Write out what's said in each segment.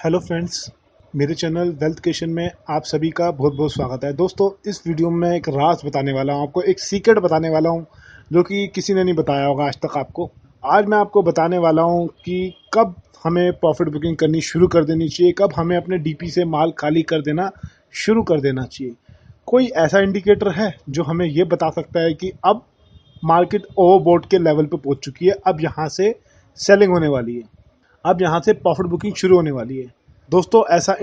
Hello friends, मेरे channel wealth creation में आप सभी का बहुत बहुत स्वागत है। दोस्तों, इस वीडियो में मैं एक राज बताने वाला हूं, आपको एक सीक्रेट बताने वाला हूं जो कि किसी ने नहीं बताया होगा आज तक आपको। आज मैं आपको बताने वाला हूं कि कब हमें प्रॉफिट बुकिंग करनी शुरू कर देनी चाहिए, कब हमें अपने डीपी से माल खाली कर देना शुरू कर देना चाहिए। कोई ऐसा इंडिकेटर है जो हमें ये बता सकता है कि अब मार्केट ओवरबॉट के लेवल पे पहुंच चुकी है, अब यहाँ से सेलिंग होने वाली है, अब यहाँ से प्रॉफिट बुकिंग शुरू होने वाली है। दोस्तों, ऐसा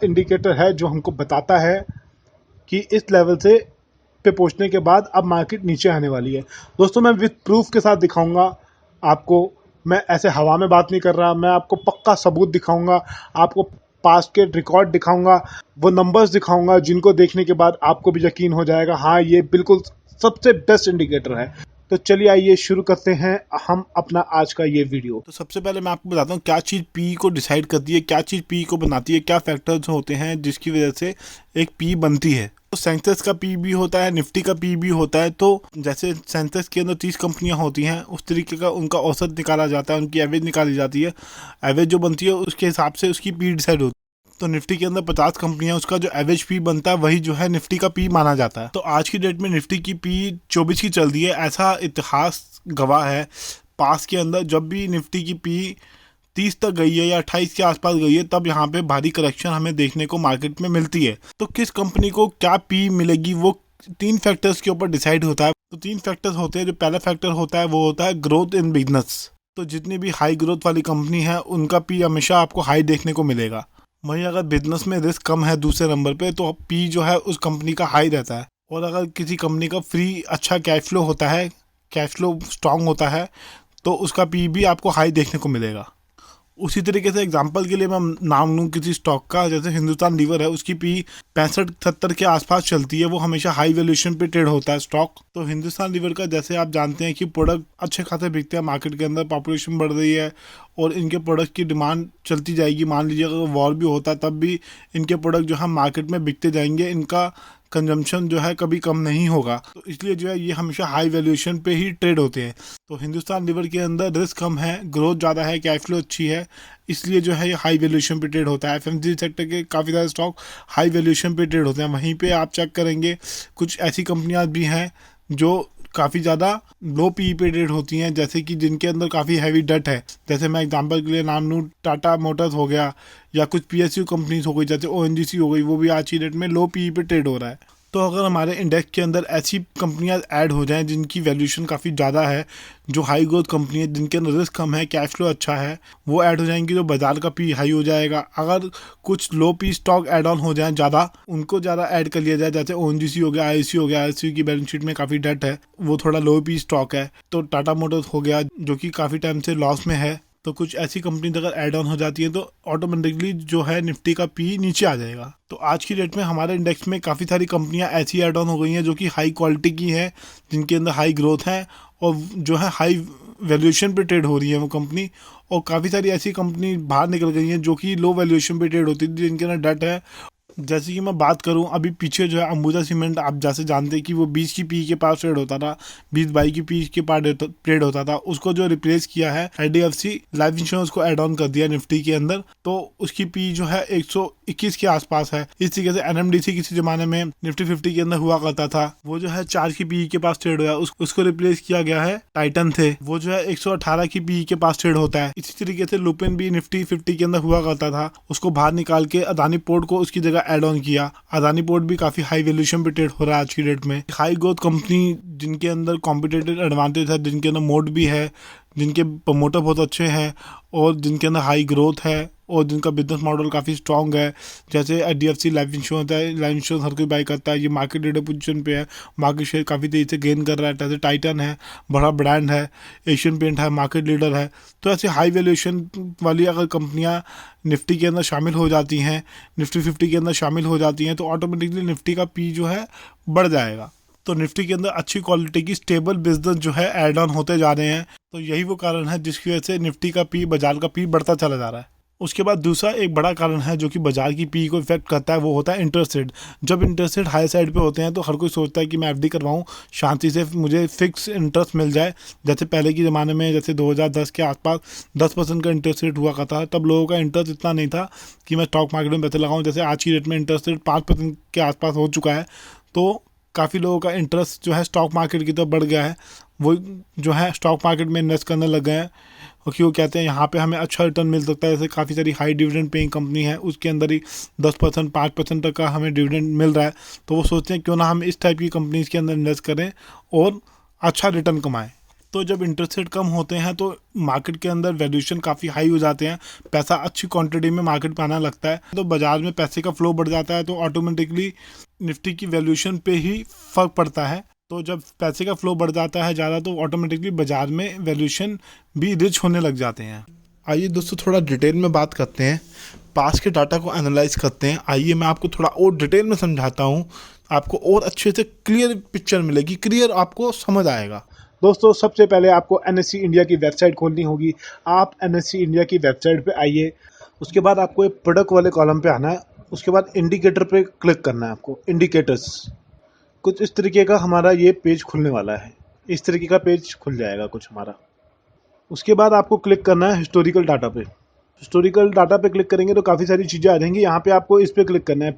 इंडिकेटर है जो हमको बताता है कि इस लेवल से पे पहुँचने के बाद अब मार्केट नीचे आने वाली है। दोस्तों, मैं विद प्रूफ के साथ दिखाऊंगा आपको। मैं ऐसे हवा में बात नहीं कर रहा, मैं आपको पक्का सबूत दिखाऊंगा, आपको पास्ट के रिकॉर्ड दिखाऊंगा, वो नंबर्स दिखाऊंगा जिनको देखने के बाद आपको भी यकीन हो जाएगा, हाँ ये बिल्कुल सबसे बेस्ट इंडिकेटर है। तो चलिए आइए शुरू करते हैं हम अपना आज का ये वीडियो। तो सबसे पहले मैं आपको बताता हूँ क्या चीज़ पी को डिसाइड करती है, क्या चीज़ पी को बनाती है, क्या फैक्टर्स होते हैं जिसकी वजह से एक पी बनती है। तो सेंसेक्स का पी भी होता है, निफ्टी का पी भी होता है। तो जैसे सेंसेक्स के अंदर 30 कंपनियां होती हैं, उस तरीके का उनका औसत निकाला जाता है, उनकी एवरेज निकाली जाती है। एवरेज जो बनती है उसके हिसाब से उसकी पी डिसाइड होती है। तो निफ्टी के अंदर 50 कंपनियां, उसका जो एवरेज पी बनता है वही जो है निफ्टी का पी माना जाता है। तो आज की डेट में निफ्टी की पी 24 की चल रही है, ऐसा इतिहास गवाह है। पास के अंदर जब भी निफ्टी की पी 30 तक गई है या 28 के आसपास गई है, तब यहाँ पे भारी करेक्शन हमें देखने को मार्केट में मिलती है। तो किस कंपनी को क्या पी मिलेगी वो 3 फैक्टर्स के ऊपर डिसाइड होता है। तो 3 फैक्टर्स होते हैं। जो पहला फैक्टर होता है वो होता है ग्रोथ इन बिजनेस। तो जितनी भी हाई ग्रोथ वाली कंपनी है उनका पी हमेशा आपको हाई देखने को मिलेगा। वहीं अगर बिजनेस में रिस्क कम है दूसरे नंबर पे, तो पी जो है उस कंपनी का हाई रहता है। और अगर किसी कंपनी का फ्री अच्छा कैश फ्लो होता है, कैश फ्लो स्ट्रांग होता है, तो उसका पी भी आपको हाई देखने को मिलेगा। उसी तरीके से एग्जांपल के लिए मैं नाम लूँ किसी स्टॉक का, जैसे हिंदुस्तान लीवर है, उसकी पी 65-70 के आसपास चलती है, वो हमेशा हाई वैल्यूएशन पे ट्रेड होता है स्टॉक। तो हिंदुस्तान लीवर का जैसे आप जानते हैं कि प्रोडक्ट अच्छे खासे बिकते हैं मार्केट के अंदर, पॉपुलेशन बढ़ रही है और इनके प्रोडक्ट की डिमांड चलती जाएगी। मान लीजिए अगर वॉर भी होता है तब भी इनके प्रोडक्ट जो है मार्केट में बिकते जाएंगे, इनका कंजम्पशन जो है कभी कम नहीं होगा। तो इसलिए जो है ये हमेशा हाई वैल्यूएशन पे ही ट्रेड होते हैं। तो हिंदुस्तान लीवर के अंदर रिस्क कम है, ग्रोथ ज़्यादा है, कैश फ्लो अच्छी है, इसलिए जो है ये हाई वैल्यूएशन पे ट्रेड होता है। एफएमसीजी सेक्टर के काफ़ी सारे स्टॉक हाई वैल्यूएशन पे ट्रेड होते हैं। वहीं पे आप चेक करेंगे कुछ ऐसी कंपनियां भी हैं जो काफ़ी ज़्यादा लो पी पे ट्रेड होती हैं, जैसे कि जिनके अंदर काफ़ी हैवी डेट है। जैसे मैं एग्जांपल के लिए नाम लूँ, टाटा मोटर्स हो गया या कुछ पीएसयू कंपनीज हो गई, जैसे ओएनजीसी हो गई, वो भी आज की डेट में लो पी पे ट्रेड हो रहा है। तो अगर हमारे इंडेक्स के अंदर ऐसी कंपनियां ऐड हो जाएं जिनकी वैल्यूएशन काफ़ी ज़्यादा है, जो हाई ग्रोथ कंपनी है, जिनके अंदर रिस्क कम है, कैश फ्लो अच्छा है, वो ऐड हो जाएंगी, तो बाजार का पी हाई हो जाएगा। अगर कुछ लो पी स्टॉक ऐड ऑन हो जाए ज़्यादा, उनको ज़्यादा ऐड कर लिया जाए, जैसे ओएनजीसी हो गया, आईआईसी हो गया, आईआईसी की बैलेंस शीट में काफ़ी डेट है, वो थोड़ा लो पी स्टॉक है। तो टाटा मोटर्स हो गया जो कि काफ़ी टाइम से लॉस में है, तो कुछ ऐसी कंपनी अगर ऐड ऑन हो जाती है तो ऑटोमेटिकली जो है निफ्टी का पी नीचे आ जाएगा। तो आज की डेट में हमारे इंडेक्स में काफ़ी सारी कंपनियां ऐसी ऐड ऑन हो गई हैं जो कि हाई क्वालिटी की हैं, जिनके अंदर हाई ग्रोथ है और जो है हाई वैल्यूएशन पे ट्रेड हो रही है वो कंपनी। और काफ़ी सारी ऐसी कंपनी बाहर निकल गई हैं जो कि लो वैल्यूएशन पे ट्रेड होती थी, जिनके अंदर डेट है। जैसे कि मैं बात करूं, अभी पीछे जो है अंबुजा सीमेंट, आप जैसे जानते हैं कि वो 20 की पी के पास ट्रेड होता था, 20-22 की पी के पास ट्रेड होता था, उसको जो रिप्लेस किया है एचडीएफसी लाइफ इंश्योरेंस को ऐड ऑन कर दिया निफ्टी के अंदर, तो उसकी पी जो है 121 के आसपास है। इस तरीके से एनएमडीसी किसी जमाने में निफ्टी 50 के अंदर हुआ करता था, वो जो है 4 की पी के पास ट्रेड हुआ, उसको रिप्लेस किया गया है टाइटन थे, वो जो है 118 की पी के पास ट्रेड होता है। इसी तरीके से लुपिन भी निफ्टी 50 के अंदर हुआ करता था, उसको बाहर निकाल के अदानी पोर्ट को उसकी जगह ऐड ऑन किया। अदानी पोर्ट भी काफी हाई वैल्यूएशन पे ट्रेड हो रहा है आज की डेट में। हाई ग्रोथ कंपनी जिनके अंदर कॉम्पिटेटिव एडवांटेज है, जिनके अंदर मोड भी है, जिनके प्रमोटर बहुत अच्छे हैं और जिनके अंदर हाई ग्रोथ है और जिनका बिजनेस मॉडल काफ़ी स्ट्रॉन्ग है, जैसे एचडीएफसी लाइफ इंश्योरेंस है। लाइफ इंश्योरेंस हर कोई बाई करता है, ये मार्केट लीडर पोजीशन पे है, मार्केट शेयर काफ़ी तेज़ी से गेन कर रहा है। जैसे टाइटन है, बड़ा ब्रांड है, एशियन पेंट है, मार्केट लीडर है। तो ऐसे हाई वैल्यूएशन वाली अगर कंपनियां निफ्टी के अंदर शामिल हो जाती हैं, निफ्टी 50 के अंदर शामिल हो जाती हैं, तो ऑटोमेटिकली निफ्टी का पी जो है बढ़ जाएगा। तो निफ्टी के अंदर अच्छी क्वालिटी की स्टेबल बिजनेस जो है ऐड ऑन होते जा रहे हैं। तो यही वो कारण है जिसकी वजह से निफ्टी का पी, बाजार का पी बढ़ता चला जा रहा है। उसके बाद दूसरा एक बड़ा कारण है जो कि बाजार की पी को इफेक्ट करता है, वो होता है इंटरेस्ट रेट। जब इंटरेस्ट रेट हाई साइड पे होते हैं तो हर कोई सोचता है कि मैं एफडी करवाऊं, शांति से मुझे फिक्स इंटरेस्ट मिल जाए। जैसे पहले के ज़माने में, जैसे 2010 के आसपास 10% का इंटरेस्ट रेट हुआ करता था, तब लोगों का इंटरेस्ट इतना नहीं था कि मैं स्टॉक मार्केट में पैसे लगाऊँ। जैसे आज की डेट में इंटरेस्ट रेट 5% के आसपास हो चुका है, तो काफ़ी लोगों का इंटरेस्ट जो है स्टॉक मार्केट की तरफ बढ़ गया है। वो जो है स्टॉक मार्केट में इन्वेस्ट करने लग गए हैं, क्योंकि वो कहते हैं यहाँ पे हमें अच्छा रिटर्न मिल सकता है। जैसे काफ़ी सारी हाई डिविडेंड पेइंग कंपनी है, उसके अंदर ही 10% 5% तक का हमें डिविडेंड मिल रहा है। तो वो सोचते हैं क्यों ना हम इस टाइप की कंपनीज़ के अंदर इन्वेस्ट करें और अच्छा रिटर्न कमाएं। तो जब इंटरेस्ट रेट कम होते हैं तो मार्केट के अंदर वैल्यूएशन काफ़ी हाई हो जाते हैं, पैसा अच्छी क्वांटिटी में मार्केट में आना लगता है, तो बाजार में पैसे का फ्लो बढ़ जाता है, तो ऑटोमेटिकली निफ्टी की वैल्यूएशन पे ही फ़र्क पड़ता है। तो जब पैसे का फ्लो बढ़ जाता है ज़्यादा, तो ऑटोमेटिकली बाजार में वैल्यूएशन भी रिच होने लग जाते हैं। आइए दोस्तों, थोड़ा डिटेल में बात करते हैं, पास के डाटा को एनालाइज करते हैं। आइए मैं आपको थोड़ा और डिटेल में समझाता हूँ, आपको और अच्छे से क्लियर पिक्चर मिलेगी, क्लियर आपको समझ आएगा। दोस्तों, सबसे पहले आपको एनएससी इंडिया की वेबसाइट खोलनी होगी। आप एनएससी इंडिया की वेबसाइट पे आइए। उसके बाद आपको एक प्रोडक्ट वाले कॉलम पे आना है। उसके बाद इंडिकेटर पे क्लिक करना है आपको, इंडिकेटर्स। कुछ इस तरीके का हमारा ये पेज खुलने वाला है। इस तरीके का पेज खुल जाएगा कुछ हमारा। उसके बाद आपको क्लिक करना है हिस्टोरिकल डाटा पे। हिस्टोरिकल डाटा पे क्लिक करेंगे तो काफ़ी सारी चीज़ें आ जाएंगी। यहाँ पे आपको इस पे क्लिक करना है,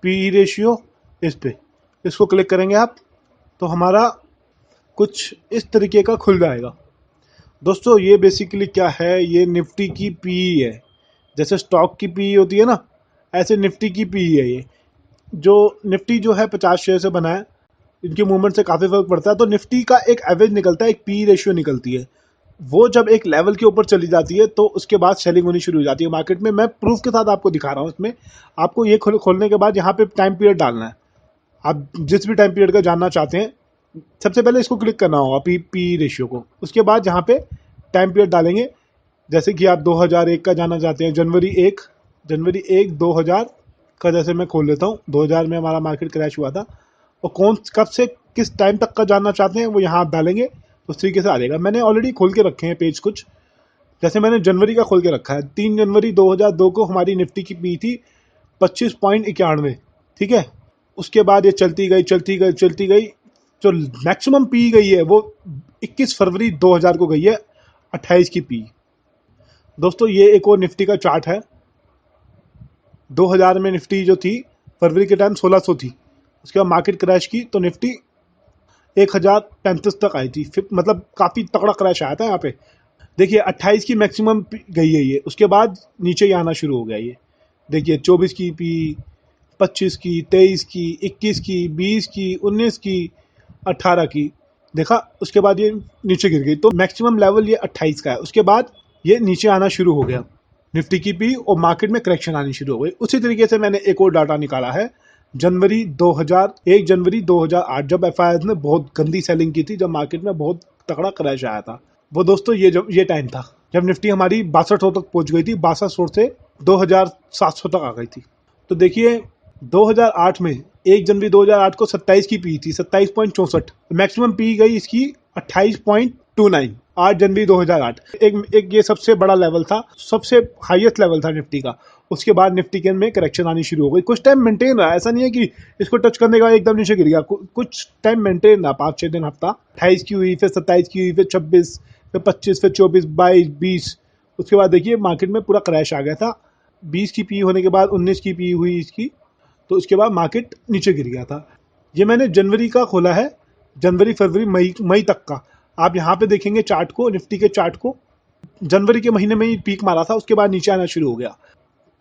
पी रेशियो, इस पे इसको क्लिक करेंगे आप तो हमारा कुछ इस तरीके का खुल जाएगा। दोस्तों, ये बेसिकली क्या है, ये निफ्टी की पी है। जैसे स्टॉक की पी होती है ना, ऐसे निफ्टी की पी है। ये जो निफ्टी जो है 50 शेयर से बना है, इनके मूवमेंट से काफ़ी फर्क पड़ता है। तो निफ्टी का एक एवरेज निकलता है, एक पी रेशियो निकलती है। वो जब एक लेवल के ऊपर चली जाती है तो उसके बाद सेलिंग होनी शुरू हो जाती है मार्केट में। मैं प्रूफ के साथ आपको दिखा रहा हूँ। इसमें आपको ये खोलने के बाद यहाँ पे टाइम पीरियड डालना है। आप जिस भी टाइम पीरियड का जानना चाहते हैं, सबसे पहले इसको क्लिक करना होगा, पी रेशियो को। उसके बाद यहाँ पे टाइम पीरियड डालेंगे। जैसे कि आप 2001 का जानना चाहते हैं, जनवरी 1 2000 का जैसे मैं खोल लेता हूँ। 2000 में हमारा मार्केट क्रैश हुआ था, और कब से किस टाइम तक का जानना चाहते हैं वो यहाँ आप डालेंगे, उस तरीके से आ जाएगा। मैंने ऑलरेडी खोल के रखे हैं पेज कुछ। जैसे मैंने जनवरी का खोल के रखा है। 3 जनवरी 2002 को हमारी निफ्टी की पी थी 25.91, ठीक है। उसके बाद ये चलती गई। जो मैक्सिमम पी गई है वो 21 फरवरी 2000 को गई है 28 की पी। दोस्तों, ये एक और निफ्टी का चार्ट है। 2000 में निफ्टी जो थी फरवरी के टाइम 1600 थी। उसके बाद मार्केट क्रैश की तो निफ्टी 1035 तक आई थी। फिर मतलब काफ़ी तगड़ा क्रैश आया था यहाँ पे। देखिए 28 की मैक्सिमम गई है ये। उसके बाद नीचे ही आना शुरू हो गया ये। देखिए 24 की पी, 25 की, 23 की, 21 की, 20 की, 19 की, 18 की, देखा। उसके बाद ये नीचे गिर गई। तो मैक्सिमम लेवल ये 28 का है। उसके बाद ये नीचे आना शुरू हो गया निफ्टी की पी, और मार्केट में करेक्शन आनी शुरू हो गई। उसी तरीके से मैंने एक और डाटा निकाला है। जनवरी 2008, जब एफआईआई ने बहुत गंदी सेलिंग की थी, जब मार्केट में बहुत तगड़ा क्रैश आया था, वो दोस्तों ये टाइम था जब निफ्टी हमारी 6200 तक पहुंच गई थी। 6200 से 2700 तक आ गई थी। तो देखिए 2008 में 1 जनवरी 2008 को 27 की पी थी, 27.64। मैक्सिमम पी गई इसकी 28.29 8 जनवरी 2008। एक ये सबसे बड़ा लेवल था, सबसे हाईएस्ट लेवल था निफ्टी का। उसके बाद निफ्टी के में करेक्शन आनी शुरू हो गई। कुछ टाइम मेंटेन रहा, ऐसा नहीं है कि इसको टच करने के बाद एकदम नीचे गिर गया। कुछ टाइम मेंटेन रहा, 5-6 दिन, हफ्ता। 28 की हुई, फिर 27 की हुई, फिर 26, फिर 25, फिर 24, 22, 20। उसके बाद देखिए मार्केट में पूरा क्रैश आ गया था। 20 की पी होने के बाद 19 की पी हुई इसकी, तो उसके बाद मार्केट नीचे गिर गया था। ये मैंने जनवरी का खोला है, जनवरी फरवरी मई तक का। आप यहाँ पे देखेंगे चार्ट को, निफ्टी के चार्ट को। जनवरी के महीने में ही पीक मारा था, उसके बाद नीचे आना शुरू हो गया।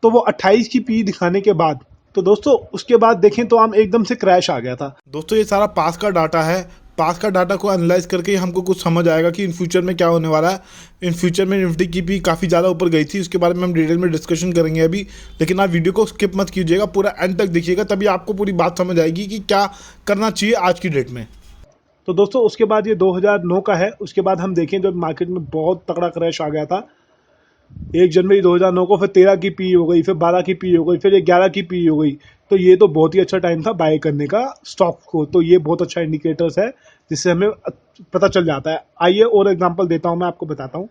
तो वो 28 की पी दिखाने के बाद, तो दोस्तों उसके बाद देखें तो हम एकदम से क्रैश आ गया था। दोस्तों, ये सारा पास का डाटा है। पास का डाटा को एनालाइज करके हमको कुछ समझ आएगा कि इन फ्यूचर में क्या होने वाला है। इन फ्यूचर में निफ्टी की भी काफ़ी ज़्यादा ऊपर गई थी, उसके बारे में हम डिटेल में डिस्कशन करेंगे अभी। लेकिन आप वीडियो को स्किप मत कीजिएगा, पूरा एंड तक देखिएगा, तभी आपको पूरी बात समझ आएगी कि क्या करना चाहिए आज की डेट में। तो दोस्तों उसके बाद ये 2009 का है। उसके बाद हम देखें जब मार्केट में बहुत तगड़ा क्रैश आ गया था 1 जनवरी 2009 को, फिर 13 की पी हो गई, फिर 12 की पी हो गई, फिर 11 की पी हो गई। तो ये तो बहुत ही अच्छा टाइम था बाय करने का स्टॉक को। तो ये बहुत अच्छा इंडिकेटर्स है जिससे हमें पता चल जाता है। आइए और एग्जांपल देता हूँ, मैं आपको बताता हूँ।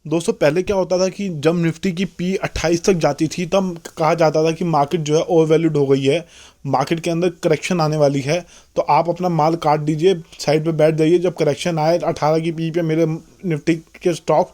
दोस्तों पहले क्या होता था कि जब निफ्टी की पी 28 तक जाती थी तब कहा जाता था कि मार्केट जो है ओवर वैल्यूड हो गई है, मार्केट के अंदर करेक्शन आने वाली है, तो आप अपना माल काट दीजिए, साइड पे बैठ जाइए। जब करेक्शन आए 18 की पी पे मेरे निफ्टी के स्टॉक,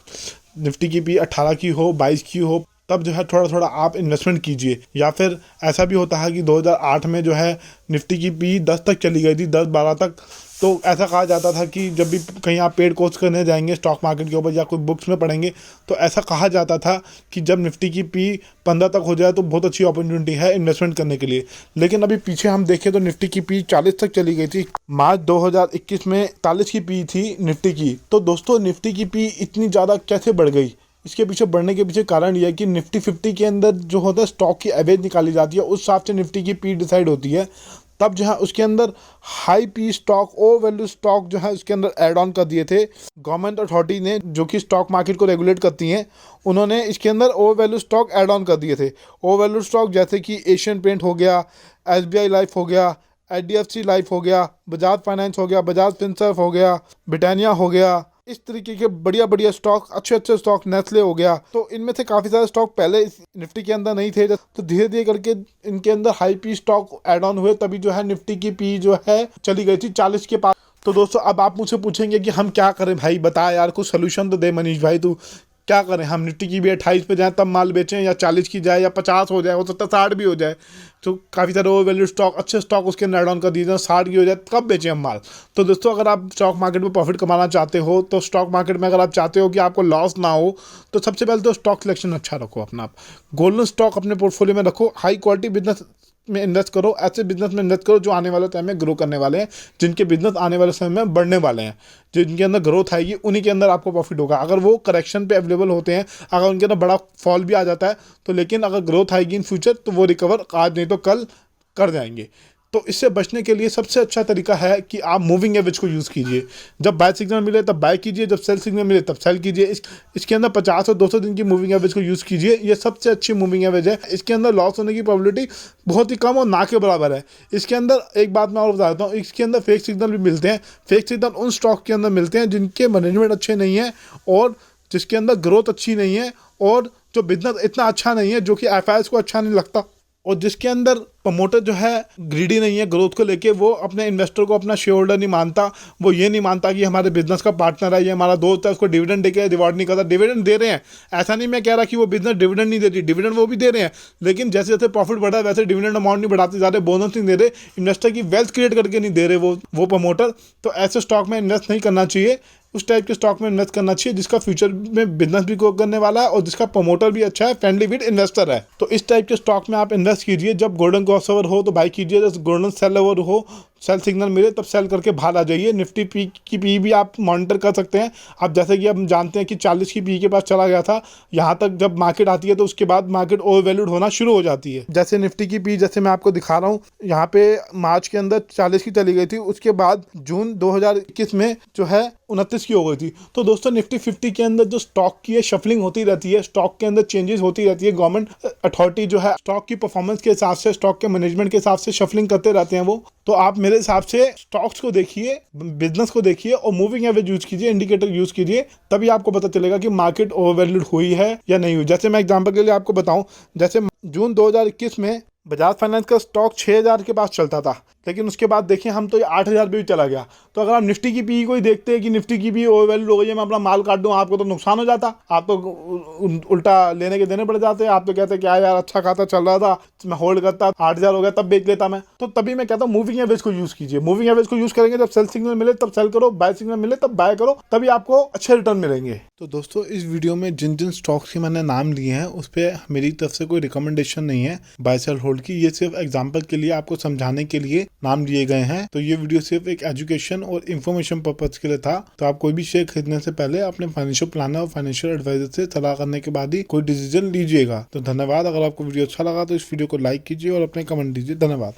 निफ्टी की पी 18 की हो, 22 की हो, तब जो है थोड़ा थोड़ा आप इन्वेस्टमेंट कीजिए। या फिर ऐसा भी होता है कि 2008 में जो है निफ्टी की पी 10 तक चली गई थी, 10-12 तक। तो ऐसा कहा जाता था कि जब भी कहीं आप पेड कोर्स करने जाएंगे स्टॉक मार्केट के ऊपर या कोई बुक्स में पढ़ेंगे, तो ऐसा कहा जाता था कि जब निफ्टी की पी 15 तक हो जाए तो बहुत अच्छी अपॉर्चुनिटी है इन्वेस्टमेंट करने के लिए। लेकिन अभी पीछे हम देखें तो निफ्टी की पी 40 तक चली गई थी। मार्च 2021 में 40 की पी थी निफ्टी की। तो दोस्तों निफ्टी की पी इतनी ज़्यादा कैसे बढ़ गई? इसके पीछे बढ़ने के पीछे कारण यह है कि निफ्टी 50 के अंदर जो होता है स्टॉक की एवरेज निकाली जाती है, उस हिसाब से निफ्टी की पी डिसाइड होती है। तब जो है उसके अंदर हाई पी स्टॉक, ओ वैल्यू स्टॉक जो है उसके अंदर ऐड ऑन कर दिए थे गवर्नमेंट अथॉरिटी ने, जो कि स्टॉक मार्केट को रेगुलेट करती हैं। उन्होंने इसके अंदर ओ वैल्यू स्टॉक ऐड ऑन कर दिए थे। ओ वैल्यू स्टॉक जैसे कि एशियन पेंट हो गया, SBI लाइफ हो गया, HDFC लाइफ हो गया, बजाज फाइनेंस हो गया, बजाज फिनसर्व हो गया, ब्रिटानिया हो गया, इस तरीके के बढ़िया बढ़िया स्टॉक, अच्छे अच्छे स्टॉक, नेस्ले हो गया। तो इनमें से काफ़ी सारे स्टॉक पहले इस निफ्टी के अंदर नहीं थे, तो धीरे धीरे करके इनके अंदर high P stock add on हुए, तभी जो है निफ्टी की पी जो है चली गई थी 40 के पास। तो दोस्तों अब आप मुझसे पूछेंगे कि हम क्या करें भाई, बता यार कुछ सोल्यूशन तो दे मनीष भाई, तू क्या करें? हम निफ्टी की भी 28 पे जाएँ तब माल बेचें, या 40 की जाए, या 50 हो जाए, हो सकता है 60 भी हो जाए। तो काफ़ी सारे ओवर वैल्यू स्टॉक, अच्छे स्टॉक उसके अंदर ऐड ऑन कर दिए जाए, 60 की हो जाए, कब बेचें हम माल? तो दोस्तों अगर आप स्टॉक मार्केट में प्रॉफिट कमाना चाहते हो, तो स्टॉक मार्केट में अगर आप चाहते हो कि आपको लॉस ना हो, तो सबसे पहले तो स्टॉक सिलेक्शन अच्छा रखो अपना। आप गोल्डन स्टॉक अपने पोर्टफोलियो में रखो, हाई क्वालिटी बिजनेस में इन्वेस्ट करो, ऐसे बिजनेस में इन्वेस्ट करो जो आने वाले टाइम में ग्रो करने वाले हैं, जिनके बिजनेस आने वाले समय में बढ़ने वाले हैं, जिनके अंदर ग्रोथ आएगी, उन्हीं के अंदर आपको प्रॉफिट होगा। अगर वो करेक्शन पे अवेलेबल होते हैं, अगर उनके अंदर बड़ा फॉल भी आ जाता है तो, लेकिन अगर ग्रोथ आएगी इन फ्यूचर तो वो रिकवर आज नहीं तो कल कर जाएंगे। तो इससे बचने के लिए सबसे अच्छा तरीका है कि आप मूविंग एवरेज को यूज़ कीजिए। जब बाय सिग्नल मिले तब बाय कीजिए, जब सेल सिग्नल मिले तब सेल कीजिए। इसके अंदर 50 और 200 दिन की मूविंग एवरेज को यूज़ कीजिए, ये सबसे अच्छी मूविंग एवरेज है। इसके अंदर लॉस होने की प्रोबेबिलिटी बहुत ही कम और ना के बराबर है। इसके अंदर एक बात मैं और बता देता हूँ, इसके अंदर फेक सिग्नल भी मिलते हैं। फेक सिग्नल उन स्टॉक के अंदर मिलते हैं जिनके मैनेजमेंट अच्छे नहीं है, और जिसके अंदर ग्रोथ अच्छी नहीं है, और जो बिजनेस इतना अच्छा नहीं है, जो कि FIs को अच्छा नहीं लगता, और जिसके अंदर प्रमोटर जो है ग्रीडी नहीं है ग्रोथ को लेके, वो अपने इन्वेस्टर को अपना शेयर होल्डर नहीं मानता। वो ये नहीं मानता कि हमारे बिजनेस का पार्टनर है, ये हमारा दोस्त है, उसको डिविडेंड देके रिवॉर्ड नहीं करता। डिविडेंड दे रहे हैं, ऐसा नहीं मैं कह रहा कि वो बिजनेस डिविडेंड नहीं देती, डिविडेंड वो भी दे रहे हैं, लेकिन जैसे जैसे प्रॉफिट बढ़ा है वैसे डिविडेंड अमाउंट नहीं बढ़ाते जा रहे, बोनस नहीं दे रहे, इन्वेस्टर की वेल्थ क्रिएट करके नहीं दे रहे वो प्रमोटर। तो ऐसे स्टॉक में इन्वेस्ट नहीं करना चाहिए। उस टाइप के स्टॉक में इन्वेस्ट करना चाहिए जिसका फ्यूचर में बिजनेस भी ग्रो करने वाला है और जिसका प्रमोटर भी अच्छा है, फ्रेंडली विद इन्वेस्टर है। तो इस टाइप के स्टॉक में आप इन्वेस्ट कीजिए। जब गोल्डन क्रॉसओवर हो तो बाई कीजिए, जब गोल्डन सेल ओवर हो, सेल सिग्नल मिले तब सेल करके बाहर आ जाइए। निफ्टी पी की पी भी आप मॉनिटर कर सकते हैं। अब जैसे कि हम जानते हैं कि 40 की पी के पास चला गया था, यहाँ तक जब मार्केट आती है तो उसके बाद मार्केट ओवर वैल्यूड होना शुरू हो जाती है। जैसे निफ्टी की पी जैसे मैं आपको दिखा रहा हूँ, यहाँ पे मार्च के अंदर 40 की चली गई थी, उसके बाद जून 2021 में जो है 29 की हो गई थी। तो दोस्तों निफ्टी 50 के अंदर जो स्टॉक की है शफलिंग होती रहती है, स्टॉक के अंदर चेंजेस होती रहती है। गवर्नमेंट अथॉरिटी जो है स्टॉक की परफॉर्मेंस के हिसाब से, स्टॉक के मैनेजमेंट के हिसाब से शफलिंग करते रहते हैं वो। तो आप मेरे हिसाब से स्टॉक्स को देखिए, बिजनेस को देखिए और मूविंग एवरेज यूज कीजिए, इंडिकेटर यूज कीजिए, तभी आपको पता चलेगा कि मार्केट ओवरवैल्यूड हुई है या नहीं हुई। जैसे मैं एग्जांपल के लिए आपको बताऊं, जैसे जून 2021 में बजाज फाइनेंस का स्टॉक 6000 के पास चलता था, लेकिन उसके बाद देखिए हम तो ये 8000 पे भी चला गया। तो अगर आप निफ्टी की पी को ही देखते हैं कि निफ्टी की पी ओवरवैल्यूड हो गई है, मैं अपना माल काट दूं, आपको तो नुकसान हो जाता, आप तो उल्टा लेने के देने पड़ जाते। आप तो कहते क्या यार अच्छा खाता चल रहा था, मैं होल्ड करता, 8000 हो गया तब बेच लेता मैं। तो तभी मैं कहता हूँ मूविंग एवरेज को यूज कीजिए। मूविंग एवरेज को यूज करेंगे, जब सेल सिग्नल मिले तब सेल करो, बाय सिग्नल मिले तब बाय करो, तभी आपको अच्छे रिटर्न मिलेंगे। तो दोस्तों इस वीडियो में जिन जिन स्टॉक्स के मैंने नाम लिए हैं उस पर मेरी तरफ से कोई रिकमेंडेशन नहीं है बाय सेल होल्ड की, ये सिर्फ एग्जांपल के लिए आपको समझाने के लिए नाम लिए गए हैं। तो ये वीडियो सिर्फ एक एजुकेशन और इन्फॉर्मेशन पर्पज के लिए था। तो आप कोई भी शेयर खरीदने से पहले अपने फाइनेंशियल प्लानर और फाइनेंशियल एडवाइजर से सलाह करने के बाद ही कोई डिसीजन लीजिएगा। तो धन्यवाद। अगर आपको वीडियो अच्छा लगा तो इस वीडियो को लाइक कीजिए और अपने कमेंट दीजिए। धन्यवाद।